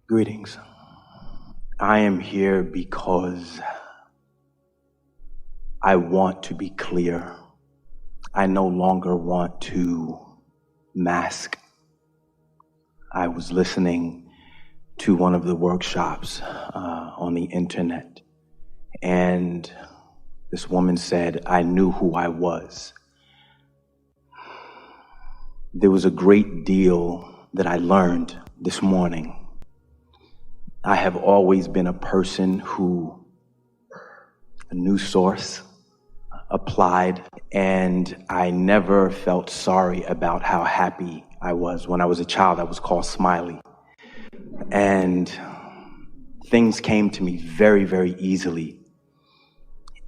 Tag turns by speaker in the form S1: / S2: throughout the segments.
S1: Greetings. I am here because I want to be clear. I no longer want to mask. I was listening to one of the workshops on the internet, and this woman said, I knew who I was. There was a great deal that I learned this morning. I have always been a person who a new source applied, and I never felt sorry about how happy I was. When I was a child, I was called Smiley. And things came to me very, very easily.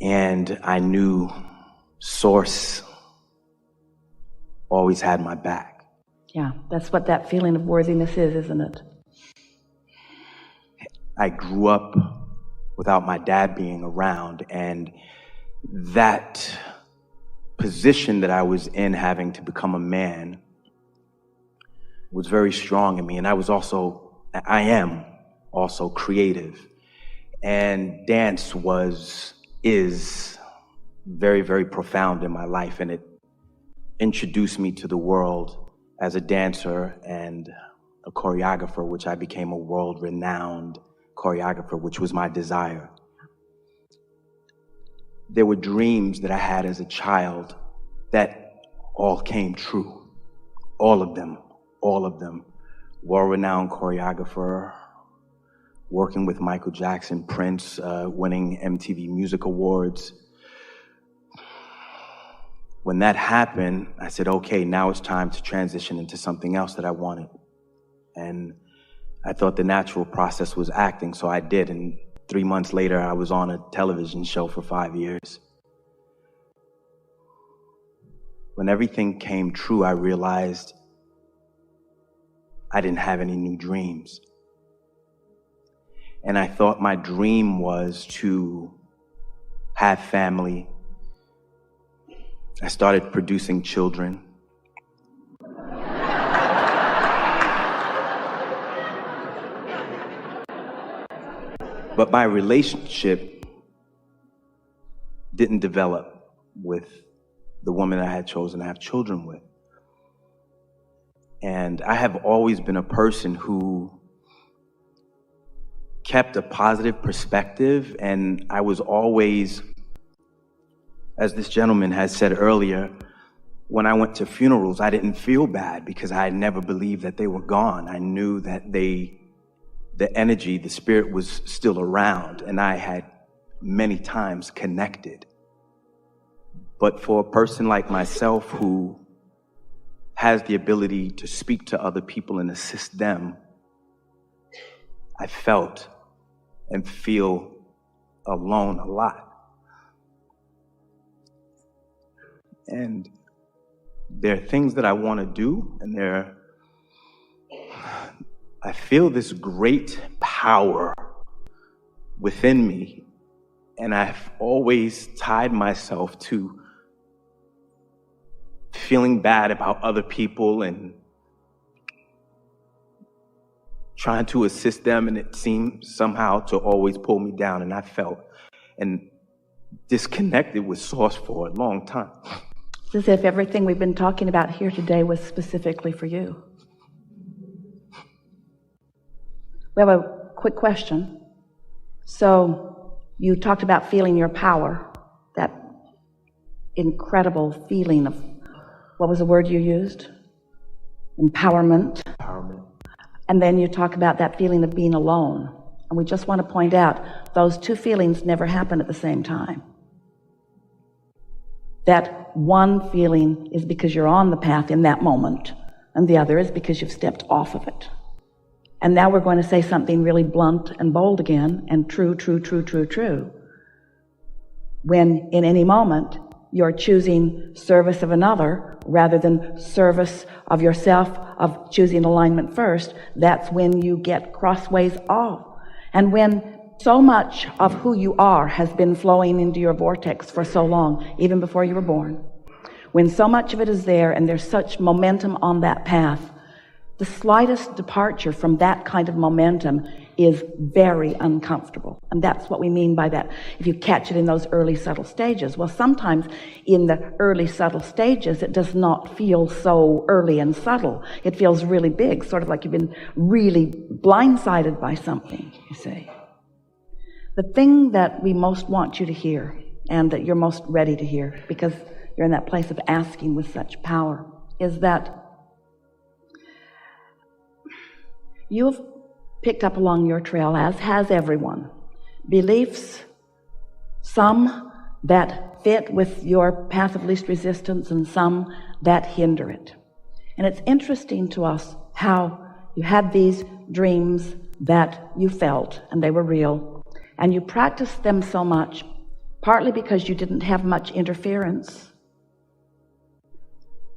S1: And I knew Source always had my back.
S2: Yeah, that's what that feeling of worthiness is, isn't it?
S1: I grew up without my dad being around, and that position that I was in, having to become a man, was very strong in me. And I am also creative. And dance is very, very profound in my life, and it introduced me to the world as a dancer and a choreographer, which I became a world-renowned choreographer, which was my desire. There were dreams that I had as a child that all came true. All of them. World-renowned choreographer, working with Michael Jackson, Prince, winning MTV Music Awards. When that happened, I said, okay, now it's time to transition into something else that I wanted. And I thought the natural process was acting, so I did. And 3 months later, I was on a television show for 5 years. When everything came true, I realized I didn't have any new dreams. And I thought my dream was to have family. I started producing children. But my relationship didn't develop with the woman I had chosen to have children with. And I have always been a person who kept a positive perspective, and I was always, as this gentleman has said earlier, when I went to funerals, I didn't feel bad because I had never believed that they were gone. I knew that the energy, the spirit was still around, and I had many times connected. But for a person like myself who has the ability to speak to other people and assist them, I felt and feel alone a lot. And there are things that I want to do, and I feel this great power within me, and I've always tied myself to feeling bad about other people and trying to assist them, and it seemed somehow to always pull me down, and I felt and disconnected with Source for a long time.
S2: It's as if everything we've been talking about here today was specifically for you. We have a quick question. So you talked about feeling your power, that incredible feeling of, what was the word you used? Empowerment. And then you talk about that feeling of being alone. And we just want to point out, those two feelings never happen at the same time. That one feeling is because you're on the path in that moment, and the other is because you've stepped off of it. And now we're going to say something really blunt and bold again, and true. When in any moment you're choosing service of another rather than service of yourself, of choosing alignment first, that's when you get crossways off. And when so much of who you are has been flowing into your vortex for so long, even before you were born, when so much of it is there and there's such momentum on that path, The slightest departure from that kind of momentum is very uncomfortable. And that's what we mean by that. If you catch it in those early subtle stages. Well, sometimes in the early subtle stages, it does not feel so early and subtle. It feels really big, sort of like you've been really blindsided by something, you see. The thing that we most want you to hear, and that you're most ready to hear, because you're in that place of asking with such power, is that you have picked up along your trail, as has everyone, beliefs, some that fit with your path of least resistance and some that hinder it. And it's interesting to us how you had these dreams that you felt, and they were real, and you practiced them so much, partly because you didn't have much interference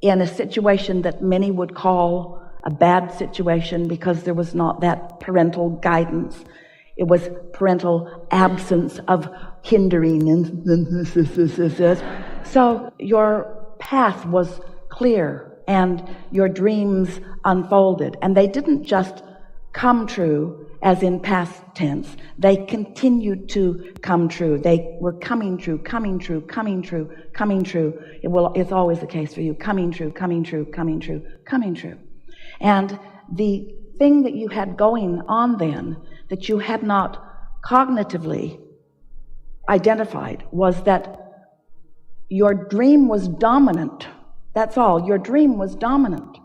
S2: in a situation that many would call a bad situation, because there was not that parental guidance. It was parental absence of hindering. So your path was clear and your dreams unfolded, and they didn't just come true as in past tense. They continued to come true. They were coming true, coming true, coming true, coming true. It's always the case for you. Coming true, coming true, coming true, coming true. And the thing that you had going on then, that you had not cognitively identified, was that your dream was dominant. That's all. Your dream was dominant.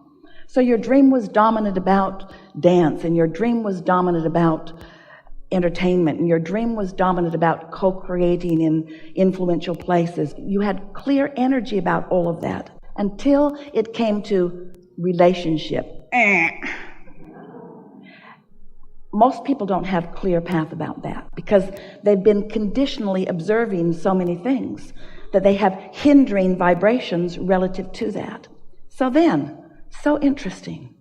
S2: So your dream was dominant about dance, and your dream was dominant about entertainment, and your dream was dominant about co-creating in influential places. You had clear energy about all of that until it came to relationship. Most people don't have clear path about that because they've been conditionally observing so many things that they have hindering vibrations relative to that. So then, so interesting,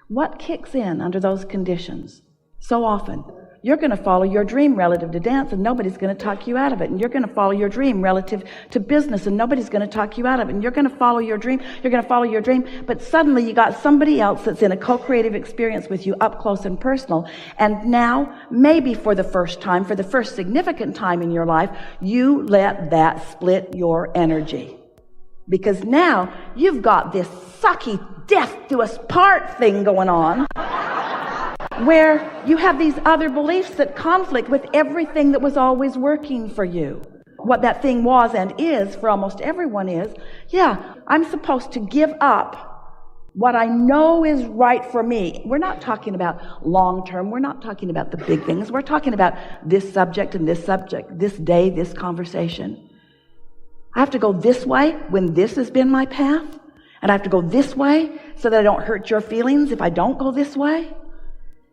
S2: what kicks in under those conditions? So often you're going to follow your dream relative to dance, and nobody's going to talk you out of it. And you're going to follow your dream relative to business, and nobody's going to talk you out of it. And you're going to follow your dream. You're going to follow your dream. But suddenly you got somebody else that's in a co-creative experience with you, up close and personal. And now, maybe for the first time, for the first significant time in your life, you let that split your energy. Because now you've got this sucky death do us part thing going on, where you have these other beliefs that conflict with everything that was always working for you. What that thing was and is for almost everyone is, yeah, I'm supposed to give up what I know is right for me. We're not talking about long term. We're not talking about the big things. We're talking about this subject and this subject, this day, this conversation. I have to go this way when this has been my path, and I have to go this way so that I don't hurt your feelings if I don't go this way.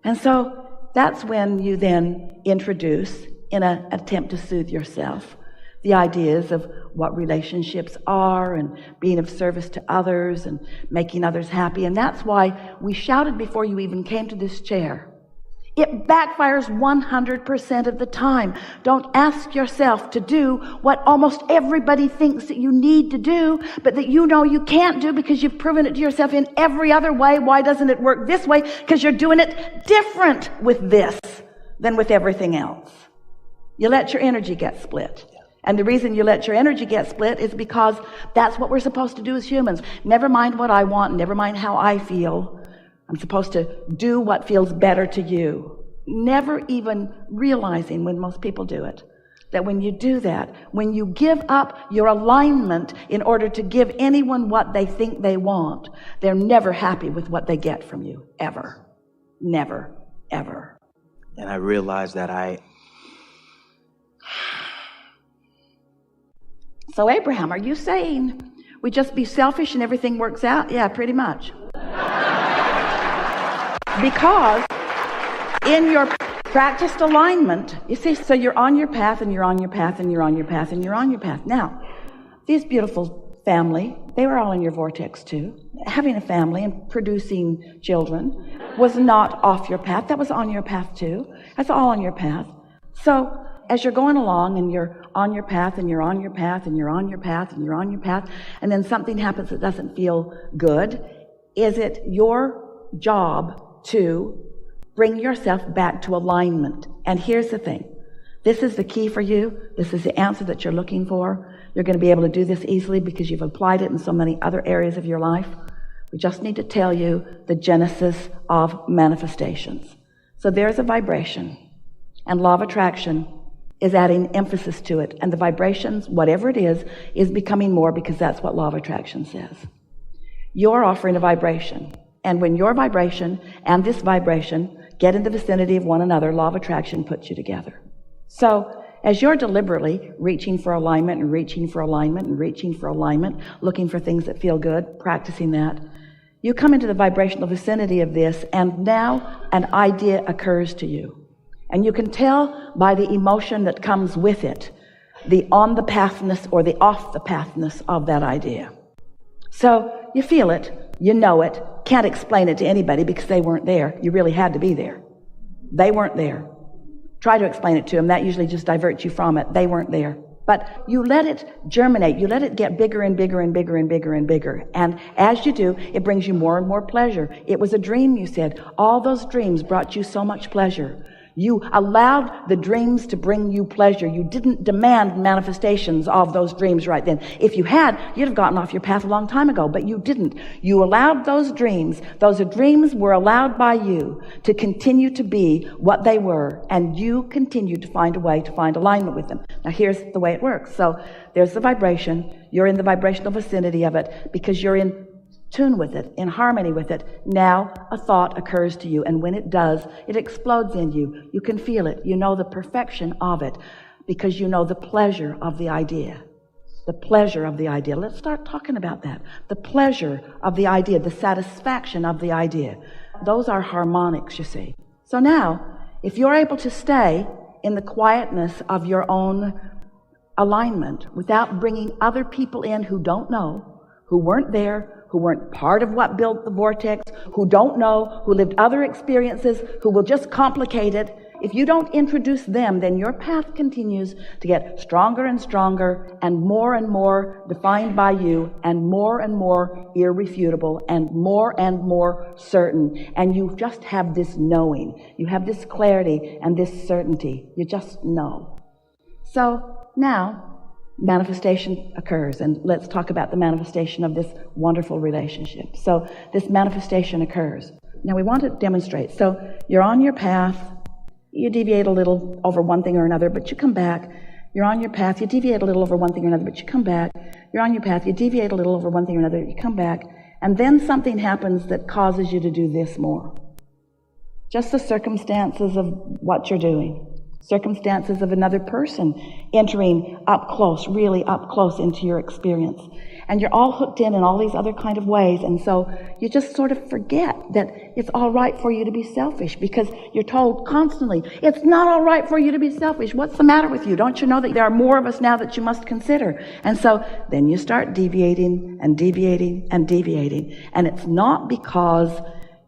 S2: And so that's when you then introduce, in an attempt to soothe yourself, the ideas of what relationships are and being of service to others and making others happy. And that's why we shouted before you even came to this chair. It backfires 100% of the time. Don't ask yourself to do what almost everybody thinks that you need to do, but that you know you can't do because you've proven it to yourself in every other way. Why doesn't it work this way? Because you're doing it different with this than with everything else. You let your energy get split. And the reason you let your energy get split is because that's what we're supposed to do as humans. Never mind what I want, never mind how I feel. I'm supposed to do what feels better to you. Never even realizing, when most people do it, that when you do that, when you give up your alignment in order to give anyone what they think they want, they're never happy with what they get from you, ever. Never, ever.
S1: And I realized that
S2: So Abraham, are you saying we just be selfish and everything works out? Yeah, pretty much. Because in your practiced alignment, you see, so you're on your path and you're on your path and you're on your path and you're on your path. Now, these beautiful family, they were all in your vortex too. Having a family and producing children was not off your path. That was on your path too. That's all on your path. So as you're going along and you're on your path and you're on your path and you're on your path and you're on your path, and then something happens that doesn't feel good, is it your job to bring yourself back to alignment. And here's the thing. This is the key for you. This is the answer that you're looking for. You're going to be able to do this easily because you've applied it in so many other areas of your life. We just need to tell you the genesis of manifestations. So there's a vibration, and law of attraction is adding emphasis to it. And the vibrations, whatever it is becoming more, because that's what law of attraction says. You're offering a vibration. And when your vibration and this vibration get in the vicinity of one another, law of attraction puts you together. So as you're deliberately reaching for alignment and reaching for alignment and reaching for alignment, looking for things that feel good, practicing that, you come into the vibrational vicinity of this, and now an idea occurs to you. And you can tell by the emotion that comes with it, the on the pathness or the off the pathness of that idea. So you feel it, you know it, can't explain it to anybody because they weren't there. You really had to be there. They weren't there. Try to explain it to them. That usually just diverts you from it. They weren't there. But you let it germinate. You let it get bigger and bigger and bigger and bigger and bigger. And as you do, it brings you more and more pleasure. It was a dream, you said. All those dreams brought you so much pleasure. You allowed the dreams to bring you pleasure. You didn't demand manifestations of those dreams right then. If you had, you'd have gotten off your path a long time ago, but you didn't. You allowed those dreams. Those dreams were allowed by you to continue to be what they were, and you continued to find a way to find alignment with them. Now here's the way it works. So there's the vibration. You're in the vibrational vicinity of it because you're in tune with it, in harmony with it. Now a thought occurs to you, and when it does, it explodes in you. You can feel it. You know the perfection of it because you know the pleasure of the idea. The pleasure of the idea. Let's start talking about that. The pleasure of the idea, the satisfaction of the idea. Those are harmonics, you see. So now, if you're able to stay in the quietness of your own alignment without bringing other people in who don't know, who weren't there, who weren't part of what built the vortex, who don't know, who lived other experiences, who will just complicate it. If you don't introduce them, then your path continues to get stronger and stronger and more defined by you and more irrefutable and more certain. And you just have this knowing. You have this clarity and this certainty. You just know. So now, manifestation occurs, and let's talk about the manifestation of this wonderful relationship. So this manifestation occurs. Now we want to demonstrate. So you're on your path, you deviate a little over one thing or another, but you come back. You're on your path, you deviate a little over one thing or another, but you come back. You're on your path, you deviate a little over one thing or another, you come back, and then something happens that causes you to do this more. Just the circumstances of what you're doing. Circumstances of another person entering up close, really up close into your experience. And you're all hooked in all these other kind of ways. And so you just sort of forget that it's all right for you to be selfish because you're told constantly, it's not all right for you to be selfish. What's the matter with you? Don't you know that there are more of us now that you must consider? And so then you start deviating and deviating and deviating. And it's not because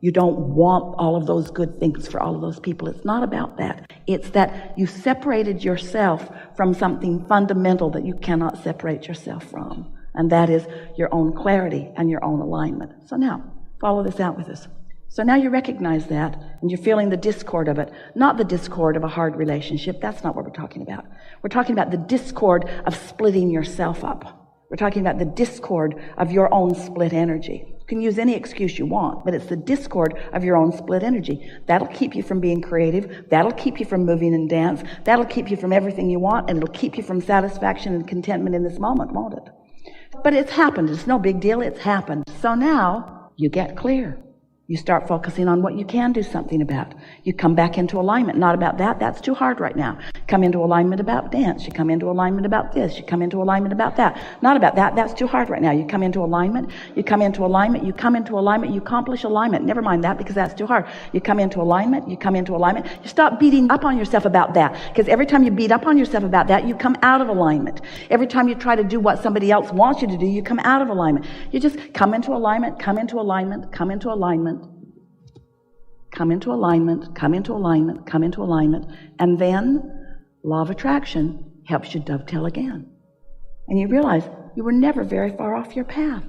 S2: you don't want all of those good things for all of those people. It's not about that. It's that you separated yourself from something fundamental that you cannot separate yourself from. And that is your own clarity and your own alignment. So now, follow this out with us. So now you recognize that, and you're feeling the discord of it. Not the discord of a hard relationship. That's not what we're talking about. We're talking about the discord of splitting yourself up. We're talking about the discord of your own split energy. You can use any excuse you want, but it's the discord of your own split energy. That'll keep you from being creative. That'll keep you from moving and dance. That'll keep you from everything you want, and it'll keep you from satisfaction and contentment in this moment, won't it? But it's happened. It's no big deal. It's happened. So now you get clear. You start focusing on what you can do something about. You come back into alignment. Not about that. That's too hard right now. Come into alignment about dance. You come into alignment about this. You come into alignment about that. Not about that. That's too hard right now. You come into alignment. You come into alignment. You come into alignment. You accomplish alignment. Never mind that because that's too hard. You come into alignment. You come into alignment. You stop beating up on yourself about that because every time you beat up on yourself about that, you come out of alignment. Every time you try to do what somebody else wants you to do, you come out of alignment. You just come into alignment, come into alignment, come into alignment. Come into alignment, come into alignment, come into alignment, and then law of attraction helps you dovetail again. And you realize you were never very far off your path.